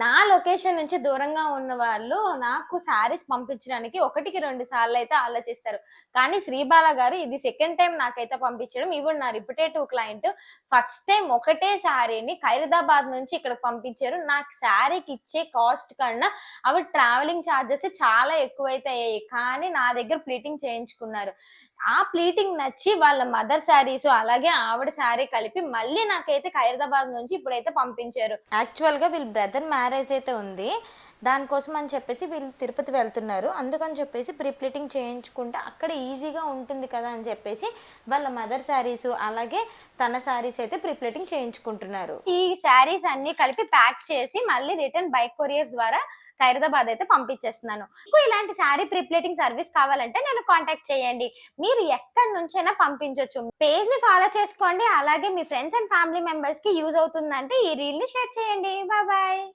నా లొకేషన్ నుంచి దూరంగా ఉన్న వాళ్ళు నాకు శారీస్ పంపించడానికి 1కి 2 సార్లు అయితే ఆలోచిస్తారు. కానీ శ్రీబాల గారు ఇది సెకండ్ టైం నాకైతే పంపించడం. ఈవెన్ నా రిప్యుటేటివ్ క్లయింట్ ఫస్ట్ టైం ఒకటే శారీని ఖైరదాబాద్ నుంచి ఇక్కడికి పంపించారు. నాకు శారీకి ఇచ్చే కాస్ట్ కన్నా అవి ట్రావెలింగ్ ఛార్జెస్ చాలా ఎక్కువైతే అయ్యాయి. కానీ నా దగ్గర ప్లీటింగ్ చేయించుకున్నారు. ఆ ప్లీటింగ్ నచ్చి వాళ్ళ మదర్ శారీస్ అలాగే ఆవిడ శారీ కలిపి మళ్ళీ నాకైతే ఖైరదాబాద్ నుంచి ఇప్పుడైతే పంపించారు. యాక్చువల్ గా వీళ్ళ బ్రదర్ మ్యారేజ్ అయితే ఉంది, దానికోసం అని చెప్పేసి వీళ్ళు తిరుపతి వెళ్తున్నారు. అందుకని చెప్పేసి ప్రీ ప్లీటింగ్ చేయించుకుంటే అక్కడ ఈజీగా ఉంటుంది కదా అని చెప్పేసి వాళ్ళ మదర్ శారీస్ అలాగే తన శారీస్ అయితే ప్రీ ప్లీటింగ్ చేయించుకుంటున్నారు. ఈ శారీస్ అన్ని కలిపి ప్యాక్ చేసి మళ్ళీ రిటర్న్ బైక్ కొరియర్స్ ద్వారా ఖైరదాబాద్ అయితే పంపించేస్తున్నాను. మీకు ఇలాంటి శారీ ప్రీప్లేటింగ్ సర్వీస్ కావాలంటే నన్ను కాంటాక్ట్ చేయండి. మీరు ఎక్కడి నుంచైనా పంపించవచ్చు. పేజ్ ని ఫాలో చేసుకోండి. అలాగే మీ ఫ్రెండ్స్ అండ్ ఫ్యామిలీ మెంబర్స్ కి యూజ్ అవుతుందంటే ఈ రీల్ ని షేర్ చేయండి. Bye bye.